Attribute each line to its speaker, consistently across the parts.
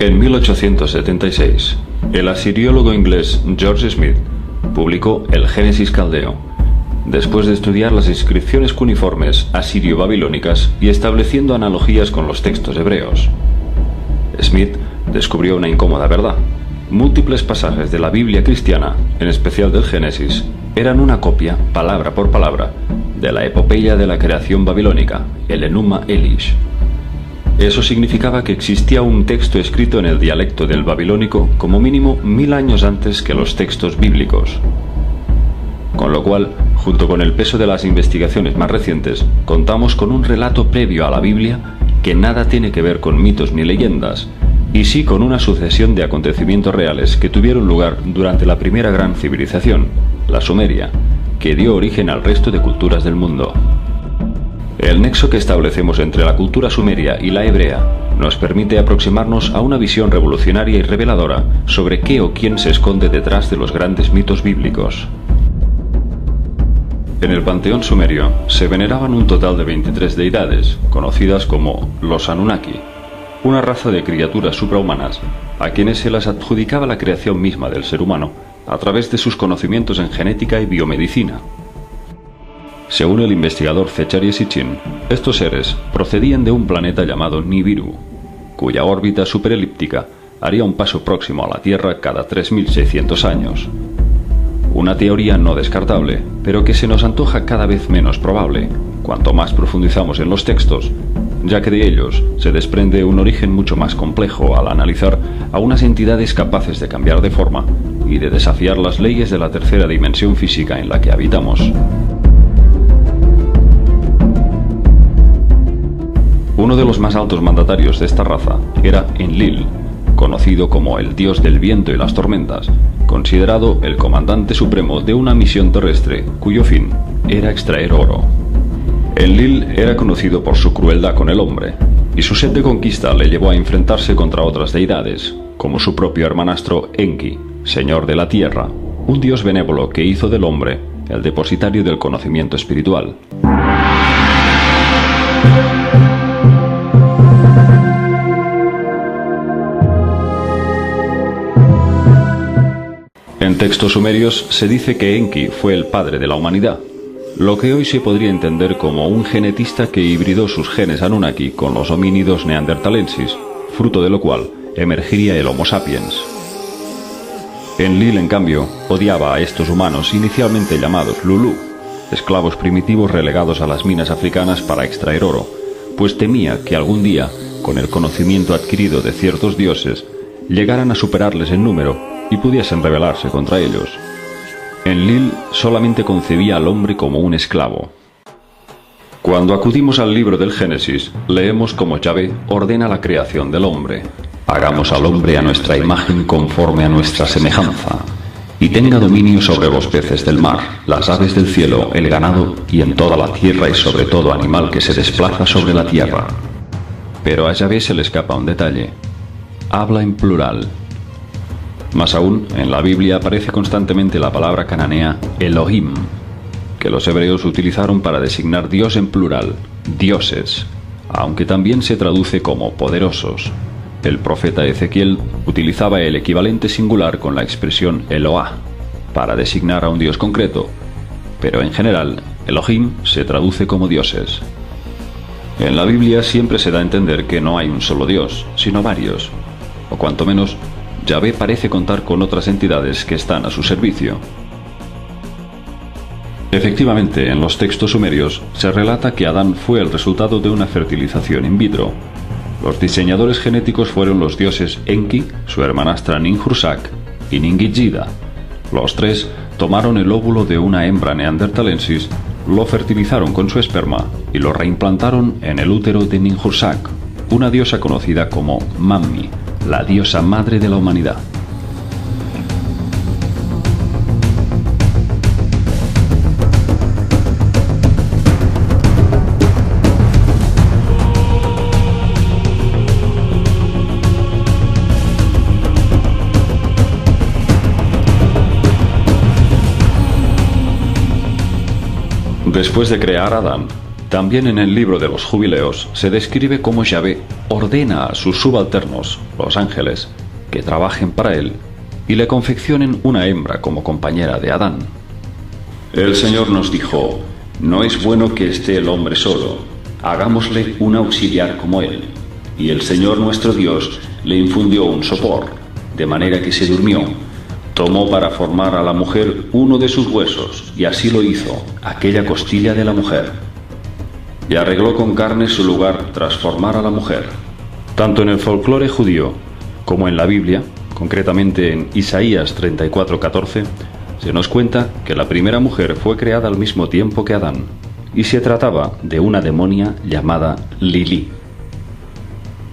Speaker 1: En 1876, el asiriólogo inglés George Smith publicó el Génesis caldeo, después de estudiar las inscripciones cuneiformes asirio-babilónicas y estableciendo analogías con los textos hebreos. Smith descubrió una incómoda verdad. Múltiples pasajes de la Biblia cristiana, en especial del Génesis, eran una copia, palabra por palabra, de la epopeya de la creación babilónica, el Enuma Elish. Eso significaba que existía un texto escrito en el dialecto del babilónico como mínimo 1000 años antes que los textos bíblicos. Con lo cual, junto con el peso de las investigaciones más recientes, contamos con un relato previo a la Biblia que nada tiene que ver con mitos ni leyendas, y sí con una sucesión de acontecimientos reales que tuvieron lugar durante la primera gran civilización, la Sumeria, que dio origen al resto de culturas del mundo. El nexo que establecemos entre la cultura sumeria y la hebrea nos permite aproximarnos a una visión revolucionaria y reveladora sobre qué o quién se esconde detrás de los grandes mitos bíblicos. En el panteón sumerio se veneraban un total de 23 deidades, conocidas como los Anunnaki, una raza de criaturas suprahumanas a quienes se les adjudicaba la creación misma del ser humano a través de sus conocimientos en genética y biomedicina. Según el investigador Zecharia Sitchin, estos seres procedían de un planeta llamado Nibiru, cuya órbita superelíptica haría un paso próximo a la Tierra cada 3600 años. Una teoría no descartable, pero que se nos antoja cada vez menos probable, cuanto más profundizamos en los textos, ya que de ellos se desprende un origen mucho más complejo al analizar a unas entidades capaces de cambiar de forma y de desafiar las leyes de la tercera dimensión física en la que habitamos. Uno de los más altos mandatarios de esta raza era Enlil, conocido como el dios del viento y las tormentas, considerado el comandante supremo de una misión terrestre cuyo fin era extraer oro. Enlil era conocido por su crueldad con el hombre, y su sed de conquista le llevó a enfrentarse contra otras deidades, como su propio hermanastro Enki, señor de la tierra, un dios benévolo que hizo del hombre el depositario del conocimiento espiritual. En textos sumerios se dice que Enki fue el padre de la humanidad, lo que hoy se podría entender como un genetista que hibridó sus genes Anunnaki con los homínidos neandertalensis, fruto de lo cual emergiría el Homo sapiens. Enlil, en cambio, odiaba a estos humanos inicialmente llamados Lulu, esclavos primitivos relegados a las minas africanas para extraer oro, pues temía que algún día, con el conocimiento adquirido de ciertos dioses, llegaran a superarles en número y pudiesen rebelarse contra ellos. Enlil solamente concebía al hombre como un esclavo. Cuando acudimos al libro del Génesis, leemos cómo Yahvé ordena la creación del hombre. Hagamos al hombre a nuestra imagen conforme a nuestra semejanza, y tenga dominio sobre los peces del mar, las aves del cielo, el ganado, y en toda la tierra y sobre todo animal que se desplaza sobre la tierra. Pero a Yahvé se le escapa un detalle. Habla en plural. Más aún, en la Biblia aparece constantemente la palabra cananea Elohim, que los hebreos utilizaron para designar Dios en plural, dioses, aunque también se traduce como poderosos. El profeta Ezequiel utilizaba el equivalente singular con la expresión Eloah, para designar a un dios concreto, pero en general, Elohim se traduce como dioses. En la Biblia siempre se da a entender que no hay un solo Dios, sino varios, o cuanto menos, Yahvé parece contar con otras entidades que están a su servicio. Efectivamente, en los textos sumerios se relata que Adán fue el resultado de una fertilización in vitro. Los diseñadores genéticos fueron los dioses Enki, su hermanastra Ninhursag y Ningishida. Los tres tomaron el óvulo de una hembra neandertalensis, lo fertilizaron con su esperma y lo reimplantaron en el útero de Ninhursag, una diosa conocida como Mammi, la diosa madre de la humanidad. Después de crear a Adán, También en el libro de los Jubileos se describe cómo Yahvé ordena a sus subalternos, los ángeles, que trabajen para él y le confeccionen una hembra como compañera de Adán. El Señor nos dijo: no es bueno que esté el hombre solo, hagámosle un auxiliar como él. Y el Señor nuestro Dios le infundió un sopor, de manera que se durmió. Tomó para formar a la mujer uno de sus huesos, y así lo hizo, aquella costilla de la mujer. Y arregló con carne su lugar tras formar a la mujer. Tanto en el folclore judío como en la Biblia, concretamente en Isaías 34:14, se nos cuenta que la primera mujer fue creada al mismo tiempo que Adán, y se trataba de una demonia llamada Lilí.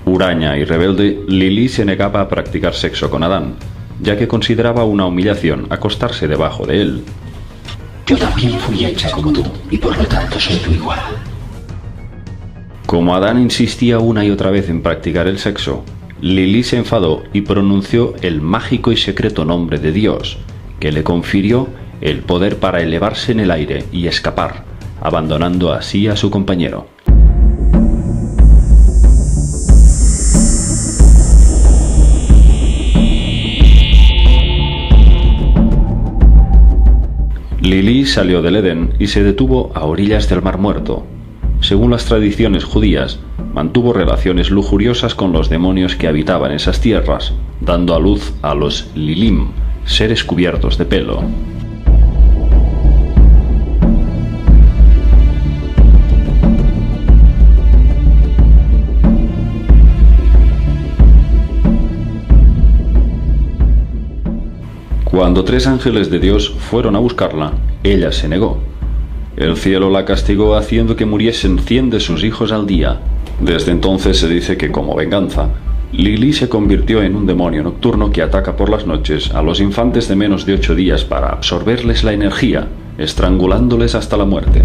Speaker 1: Huraña y rebelde, Lilí se negaba a practicar sexo con Adán, ya que consideraba una humillación acostarse debajo de él.
Speaker 2: Yo también fui hecha como tú, y por lo tanto soy tu igual.
Speaker 1: Como Adán insistía una y otra vez en practicar el sexo, Lilí se enfadó y pronunció el mágico y secreto nombre de Dios, que le confirió el poder para elevarse en el aire y escapar, abandonando así a su compañero. Lilí salió del Edén y se detuvo a orillas del Mar Muerto. Según las tradiciones judías, mantuvo relaciones lujuriosas con los demonios que habitaban esas tierras, dando a luz a los Lilim, seres cubiertos de pelo. Cuando 3 ángeles de Dios fueron a buscarla, ella se negó. El cielo la castigó haciendo que muriesen 100 de sus hijos al día. Desde entonces se dice que, como venganza, Lilí se convirtió en un demonio nocturno que ataca por las noches a los infantes de menos de 8 días para absorberles la energía, estrangulándoles hasta la muerte.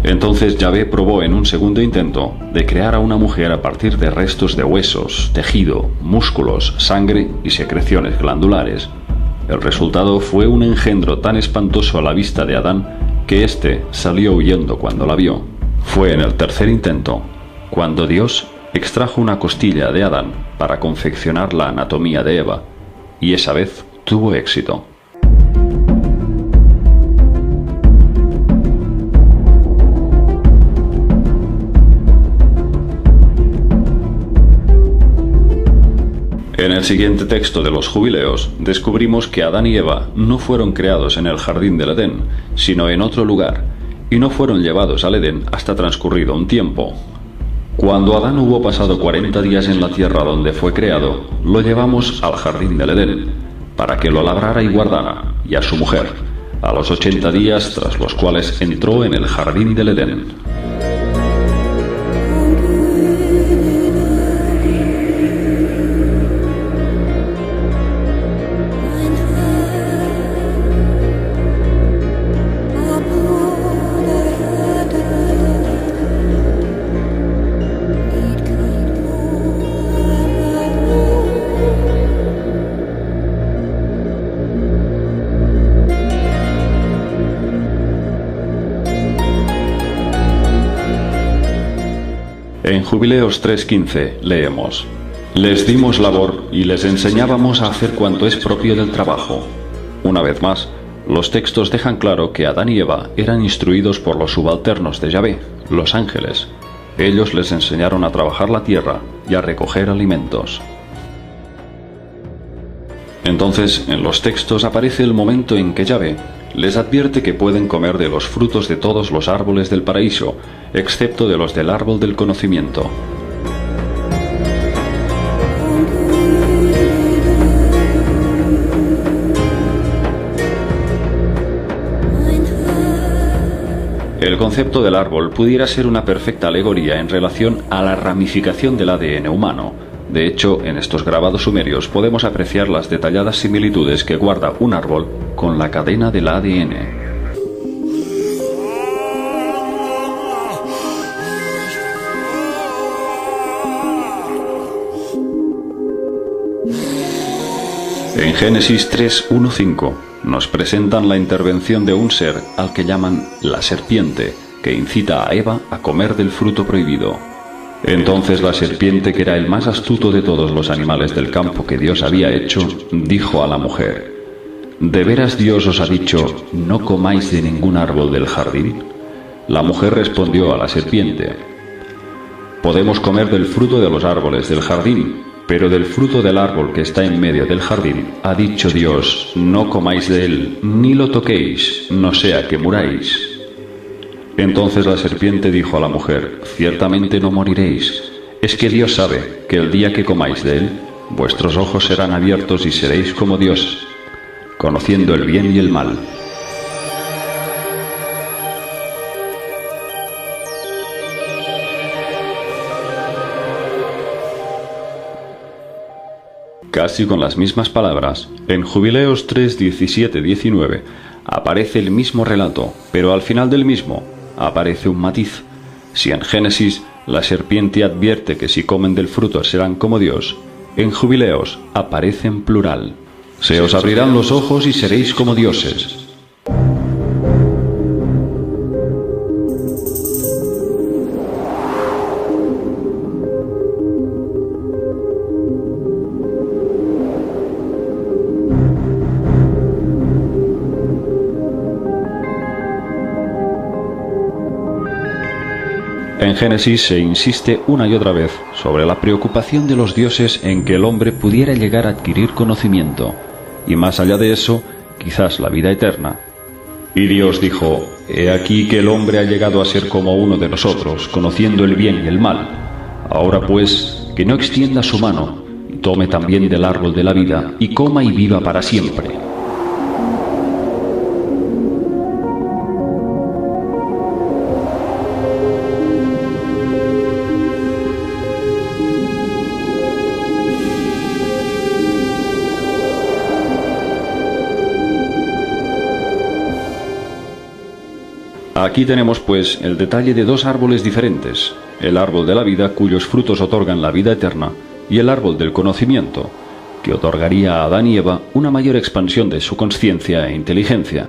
Speaker 1: Entonces Yahvé probó en un segundo intento de crear a una mujer a partir de restos de huesos, tejido, músculos, sangre y secreciones glandulares. El resultado fue un engendro tan espantoso a la vista de Adán que éste salió huyendo cuando la vio. Fue en el tercer intento cuando Dios extrajo una costilla de Adán para confeccionar la anatomía de Eva, y esa vez tuvo éxito. En el siguiente texto de los Jubileos descubrimos que Adán y Eva no fueron creados en el jardín del Edén, sino en otro lugar, y no fueron llevados al Edén hasta transcurrido un tiempo. Cuando Adán hubo pasado 40 días en la tierra donde fue creado, lo llevamos al jardín del Edén, para que lo labrara y guardara, y a su mujer, a los 80 días tras los cuales entró en el jardín del Edén. En Jubileos 3:15 leemos: les dimos labor y les enseñábamos a hacer cuanto es propio del trabajo. Una vez más, los textos dejan claro que Adán y Eva eran instruidos por los subalternos de Yahvé, los ángeles. Ellos les enseñaron a trabajar la tierra y a recoger alimentos. Entonces, en los textos aparece el momento en que Yahvé les advierte que pueden comer de los frutos de todos los árboles del paraíso, excepto de los del árbol del conocimiento. El concepto del árbol pudiera ser una perfecta alegoría en relación a la ramificación del ADN humano. De hecho, en estos grabados sumerios podemos apreciar las detalladas similitudes que guarda un árbol con la cadena del ADN. En Génesis 3:1-5 nos presentan la intervención de un ser al que llaman la serpiente, que incita a Eva a comer del fruto prohibido. Entonces la serpiente, que era el más astuto de todos los animales del campo que Dios había hecho, dijo a la mujer: ¿De veras Dios os ha dicho, no comáis de ningún árbol del jardín? La mujer respondió a la serpiente: Podemos comer del fruto de los árboles del jardín, pero del fruto del árbol que está en medio del jardín, ha dicho Dios, no comáis de él, ni lo toquéis, no sea que muráis. Entonces la serpiente dijo a la mujer: Ciertamente no moriréis. Es que Dios sabe que el día que comáis de él, vuestros ojos serán abiertos y seréis como Dios, conociendo el bien y el mal. Casi con las mismas palabras, en Jubileos 3:17-19 aparece el mismo relato, pero al final del mismo aparece un matiz. Si en Génesis la serpiente advierte que si comen del fruto serán como Dios, en Jubileos aparece en plural: se os abrirán los ojos y seréis como dioses. En Génesis se insiste una y otra vez sobre la preocupación de los dioses en que el hombre pudiera llegar a adquirir conocimiento, y más allá de eso, quizás la vida eterna. Y Dios dijo: He aquí que el hombre ha llegado a ser como uno de nosotros, conociendo el bien y el mal. Ahora pues, que no extienda su mano, y tome también del árbol de la vida, y coma y viva para siempre. Aquí tenemos pues el detalle de dos árboles diferentes: el árbol de la vida, cuyos frutos otorgan la vida eterna, y el árbol del conocimiento, que otorgaría a Adán y Eva una mayor expansión de su consciencia e inteligencia.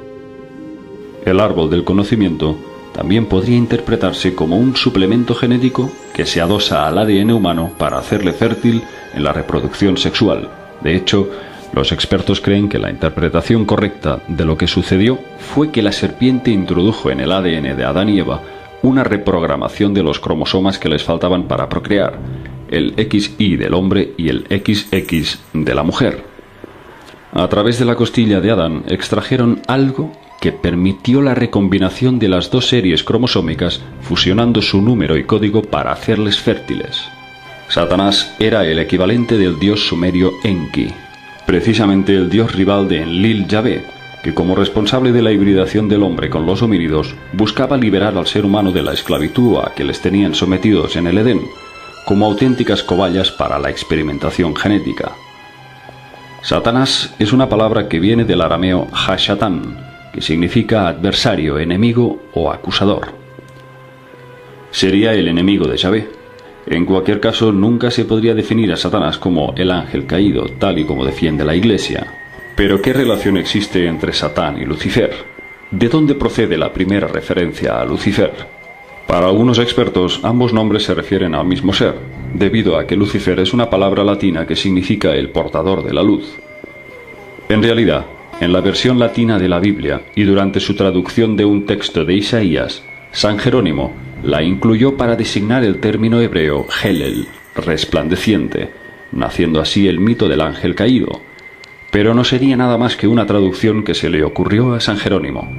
Speaker 1: El árbol del conocimiento también podría interpretarse como un suplemento genético que se adosa al ADN humano para hacerle fértil en la reproducción sexual. De hecho, los expertos creen que la interpretación correcta de lo que sucedió fue que la serpiente introdujo en el ADN de Adán y Eva una reprogramación de los cromosomas que les faltaban para procrear, el XY del hombre y el XX de la mujer. A través de la costilla de Adán extrajeron algo que permitió la recombinación de las dos series cromosómicas, fusionando su número y código para hacerles fértiles. Satanás era el equivalente del dios sumerio Enki, precisamente el dios rival de Enlil Yahvé, que como responsable de la hibridación del hombre con los homínidos, buscaba liberar al ser humano de la esclavitud a que les tenían sometidos en el Edén, como auténticas cobayas para la experimentación genética. Satanás es una palabra que viene del arameo Hashatán, que significa adversario, enemigo o acusador. Sería el enemigo de Yahvé. En cualquier caso, nunca se podría definir a Satanás como el ángel caído, tal y como defiende la Iglesia. Pero ¿qué relación existe entre Satán y Lucifer? ¿De dónde procede la primera referencia a Lucifer? Para algunos expertos, ambos nombres se refieren al mismo ser, debido a que Lucifer es una palabra latina que significa el portador de la luz. En realidad, en la versión latina de la Biblia y durante su traducción de un texto de Isaías, San Jerónimo la incluyó para designar el término hebreo Helel, resplandeciente, naciendo así el mito del ángel caído. Pero no sería nada más que una traducción que se le ocurrió a San Jerónimo.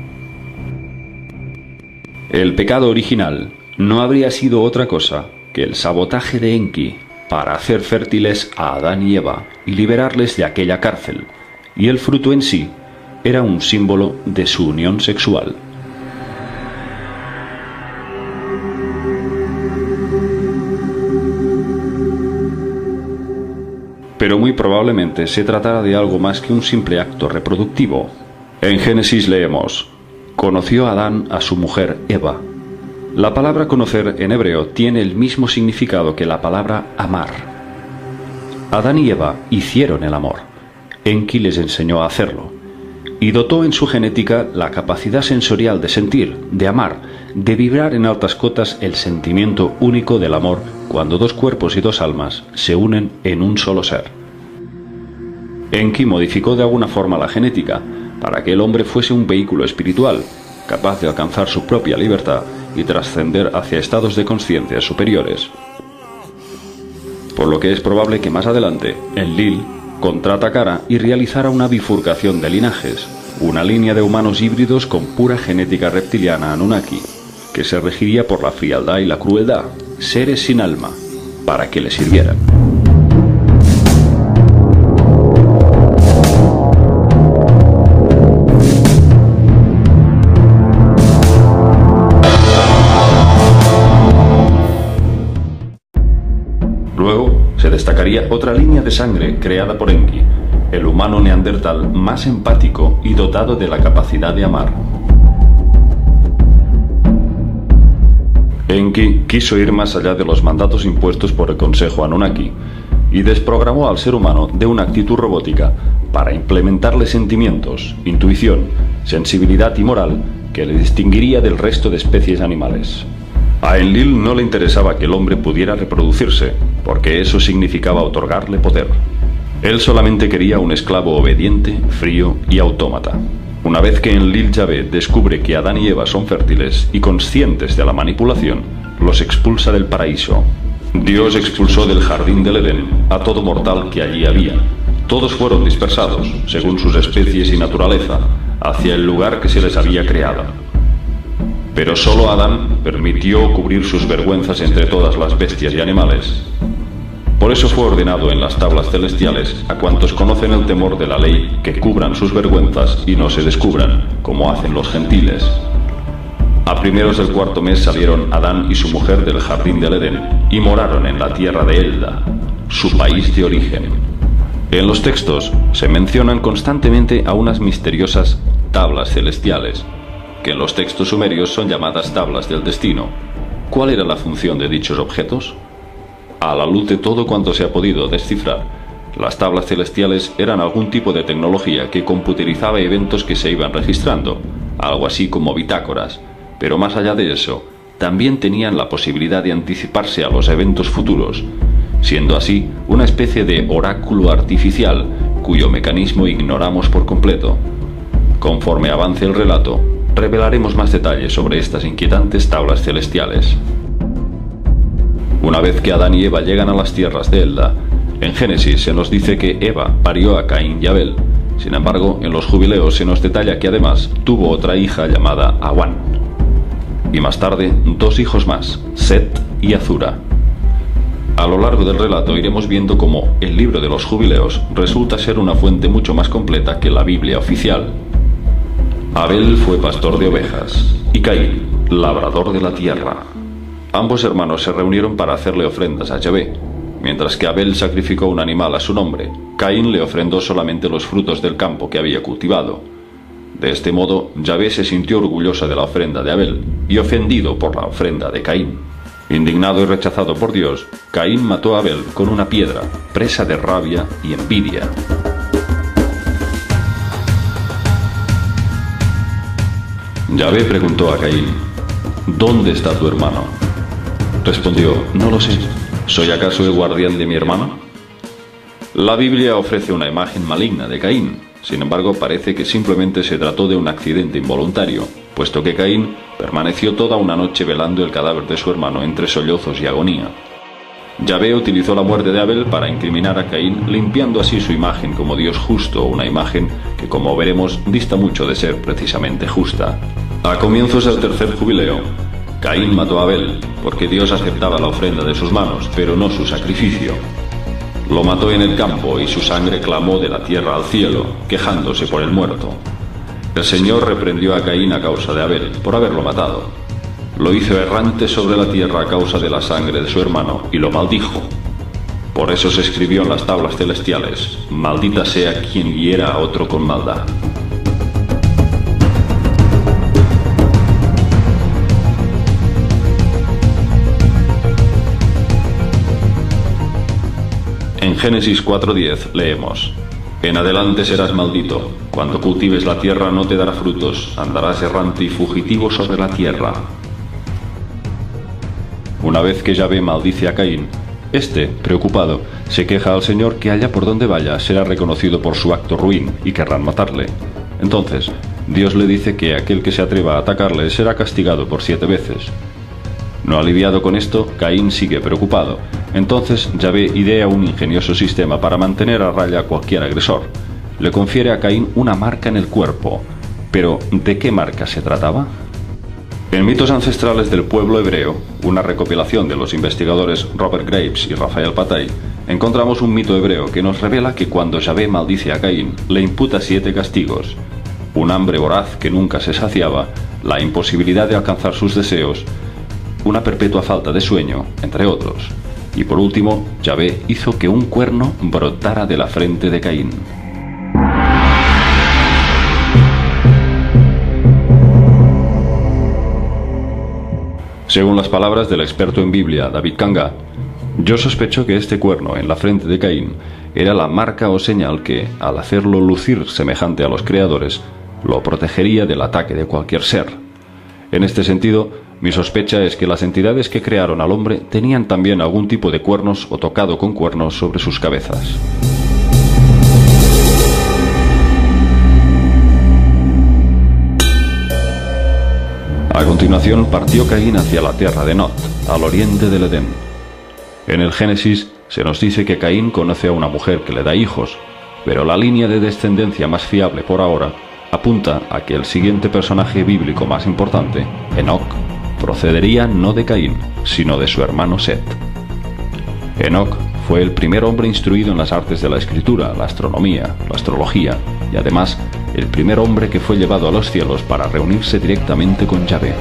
Speaker 1: El pecado original no habría sido otra cosa que el sabotaje de Enki para hacer fértiles a Adán y Eva y liberarles de aquella cárcel, y el fruto en sí era un símbolo de su unión sexual. Pero muy probablemente se tratara de algo más que un simple acto reproductivo. En Génesis leemos: conoció Adán a su mujer Eva. La palabra conocer en hebreo tiene el mismo significado que la palabra amar. Adán y Eva hicieron el amor. Enki les enseñó a hacerlo, y dotó en su genética la capacidad sensorial de sentir, de amar, de vibrar en altas cotas el sentimiento único del amor cuando dos cuerpos y dos almas se unen en un solo ser. Enki modificó de alguna forma la genética para que el hombre fuese un vehículo espiritual, capaz de alcanzar su propia libertad y trascender hacia estados de conciencia superiores. Por lo que es probable que más adelante, Enlil contraatacara y realizara una bifurcación de linajes, una línea de humanos híbridos con pura genética reptiliana Anunnaki, que se regiría por la frialdad y la crueldad, seres sin alma, para que le sirvieran. Luego se destacaría otra línea de sangre creada por Enki, el humano neandertal más empático y dotado de la capacidad de amar. Enki quiso ir más allá de los mandatos impuestos por el Consejo Anunnaki y desprogramó al ser humano de una actitud robótica para implementarle sentimientos, intuición, sensibilidad y moral que le distinguiría del resto de especies animales. A Enlil no le interesaba que el hombre pudiera reproducirse, porque eso significaba otorgarle poder. Él solamente quería un esclavo obediente, frío y autómata. Una vez que Enlil Yahvé descubre que Adán y Eva son fértiles y conscientes de la manipulación, los expulsa del paraíso. Dios expulsó del jardín del Edén a todo mortal que allí había. Todos fueron dispersados, según sus especies y naturaleza, hacia el lugar que se les había creado. Pero solo Adán permitió cubrir sus vergüenzas entre todas las bestias y animales. Por eso fue ordenado en las tablas celestiales a cuantos conocen el temor de la ley que cubran sus vergüenzas y no se descubran, como hacen los gentiles. A primeros del cuarto mes salieron Adán y su mujer del jardín del Edén y moraron en la tierra de Elda, su país de origen. En los textos se mencionan constantemente a unas misteriosas tablas celestiales, que en los textos sumerios son llamadas tablas del destino. ¿Cuál era la función de dichos objetos? A la luz de todo cuanto se ha podido descifrar, las tablas celestiales eran algún tipo de tecnología que computerizaba eventos que se iban registrando, algo así como bitácoras, pero más allá de eso, también tenían la posibilidad de anticiparse a los eventos futuros, siendo así una especie de oráculo artificial cuyo mecanismo ignoramos por completo. Conforme avance el relato, revelaremos más detalles sobre estas inquietantes tablas celestiales. Una vez que Adán y Eva llegan a las tierras de Elda, en Génesis se nos dice que Eva parió a Caín y Abel. Sin embargo, en los jubileos se nos detalla que además tuvo otra hija llamada Awan. Y más tarde, dos hijos más, Set y Azura. A lo largo del relato iremos viendo cómo el libro de los jubileos resulta ser una fuente mucho más completa que la Biblia oficial. Abel fue pastor de ovejas y Caín, labrador de la tierra. Ambos hermanos se reunieron para hacerle ofrendas a Yahvé. Mientras que Abel sacrificó un animal a su nombre, Caín le ofrendó solamente los frutos del campo que había cultivado. De este modo, Yahvé se sintió orgullosa de la ofrenda de Abel y ofendido por la ofrenda de Caín. Indignado y rechazado por Dios, Caín mató a Abel con una piedra, presa de rabia y envidia. Yahvé preguntó a Caín: ¿dónde está tu hermano? Respondió: no lo sé. ¿Soy acaso el guardián de mi hermano? La Biblia ofrece una imagen maligna de Caín. Sin embargo, parece que simplemente se trató de un accidente involuntario, puesto que Caín permaneció toda una noche velando el cadáver de su hermano entre sollozos y agonía. Yahvé utilizó la muerte de Abel para incriminar a Caín, limpiando así su imagen como Dios justo, una imagen que, como veremos, dista mucho de ser precisamente justa. A comienzos del tercer jubileo, Caín mató a Abel, porque Dios aceptaba la ofrenda de sus manos, pero no su sacrificio. Lo mató en el campo y su sangre clamó de la tierra al cielo, quejándose por el muerto. El Señor reprendió a Caín a causa de Abel, por haberlo matado. Lo hizo errante sobre la tierra a causa de la sangre de su hermano y lo maldijo. Por eso se escribió en las tablas celestiales: maldita sea quien hiera a otro con maldad. En Génesis 4:10 leemos: En adelante serás maldito. Cuando cultives la tierra no te dará frutos, andarás errante y fugitivo sobre la tierra. Una vez que Yahvé maldice a Caín, este, preocupado, se queja al Señor que allá por donde vaya será reconocido por su acto ruin y querrán matarle. Entonces, Dios le dice que aquel que se atreva a atacarle será castigado por 7 veces. No aliviado con esto, Caín sigue preocupado. Entonces Yahvé idea un ingenioso sistema para mantener a raya a cualquier agresor. Le confiere a Caín una marca en el cuerpo. Pero, ¿de qué marca se trataba? En Mitos ancestrales del pueblo hebreo, una recopilación de los investigadores Robert Graves y Rafael Patai, encontramos un mito hebreo que nos revela que cuando Yahvé maldice a Caín, le imputa 7 castigos: un hambre voraz que nunca se saciaba, la imposibilidad de alcanzar sus deseos, una perpetua falta de sueño, entre otros. Y por último, Yahvé hizo que un cuerno brotara de la frente de Caín. Según las palabras del experto en Biblia, David Kanga, yo sospecho que este cuerno en la frente de Caín era la marca o señal que, al hacerlo lucir semejante a los creadores, lo protegería del ataque de cualquier ser. En este sentido, mi sospecha es que las entidades que crearon al hombre tenían también algún tipo de cuernos o tocado con cuernos sobre sus cabezas. A continuación partió Caín hacia la tierra de Nod, al oriente del Edén. En el Génesis se nos dice que Caín conoce a una mujer que le da hijos, pero la línea de descendencia más fiable por ahora apunta a que el siguiente personaje bíblico más importante, Enoc, procedería no de Caín, sino de su hermano Set. Enoc fue el primer hombre instruido en las artes de la escritura, la astronomía, la astrología y además el primer hombre que fue llevado a los cielos para reunirse directamente con Yahvé.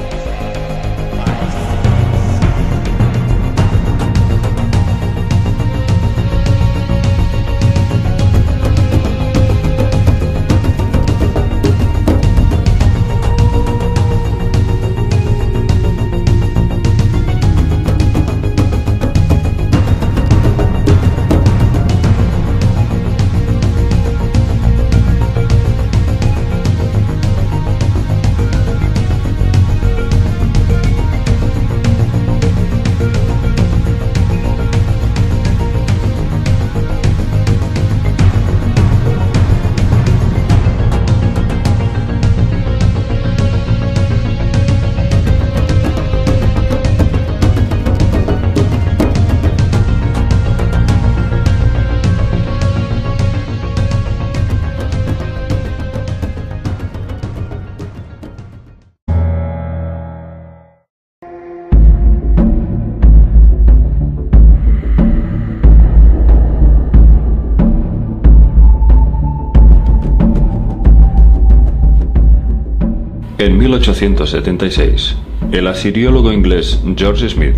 Speaker 1: En 1876, el asiriólogo inglés George Smith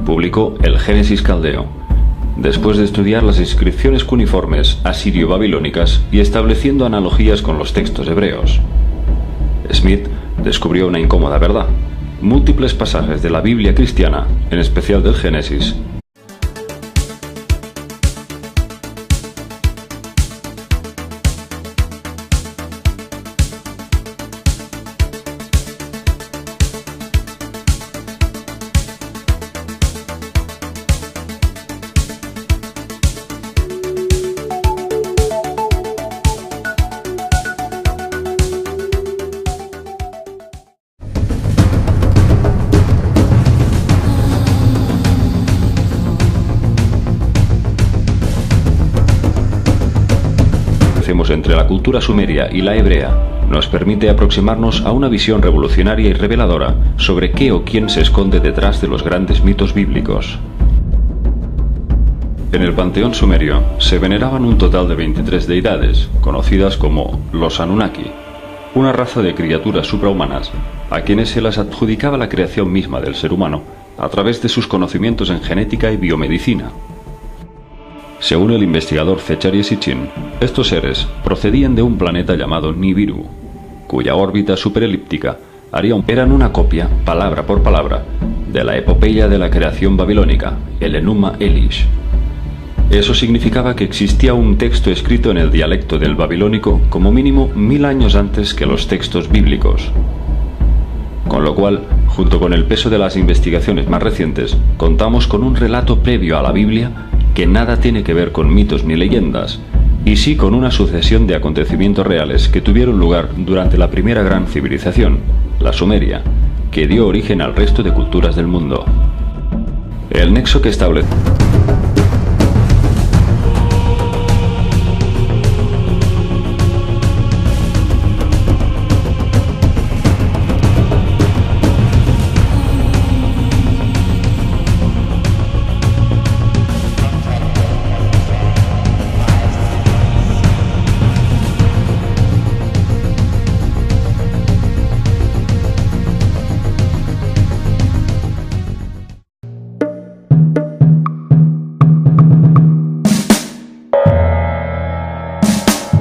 Speaker 1: publicó el Génesis caldeo, después de estudiar las inscripciones cuneiformes asirio-babilónicas y estableciendo analogías con los textos hebreos. Smith descubrió una incómoda verdad: múltiples pasajes de la Biblia cristiana, en especial del Génesis, entre la cultura sumeria y la hebrea nos permite aproximarnos a una visión revolucionaria y reveladora sobre qué o quién se esconde detrás de los grandes mitos bíblicos. En el panteón sumerio se veneraban un total de 23 deidades, conocidas como los Anunnaki, una raza de criaturas suprahumanas a quienes se les adjudicaba la creación misma del ser humano a través de sus conocimientos en genética y biomedicina. Según el investigador Zecharia Sitchin, estos seres procedían de un planeta llamado Nibiru, cuya órbita superelíptica eran una copia, palabra por palabra, de la epopeya de la creación babilónica, el Enuma Elish. Eso significaba que existía un texto escrito en el dialecto del babilónico como mínimo 1000 años antes que los textos bíblicos. Con lo cual, junto con el peso de las investigaciones más recientes, contamos con un relato previo a la Biblia que nada tiene que ver con mitos ni leyendas, y sí con una sucesión de acontecimientos reales que tuvieron lugar durante la primera gran civilización, la Sumeria, que dio origen al resto de culturas del mundo. El nexo que establece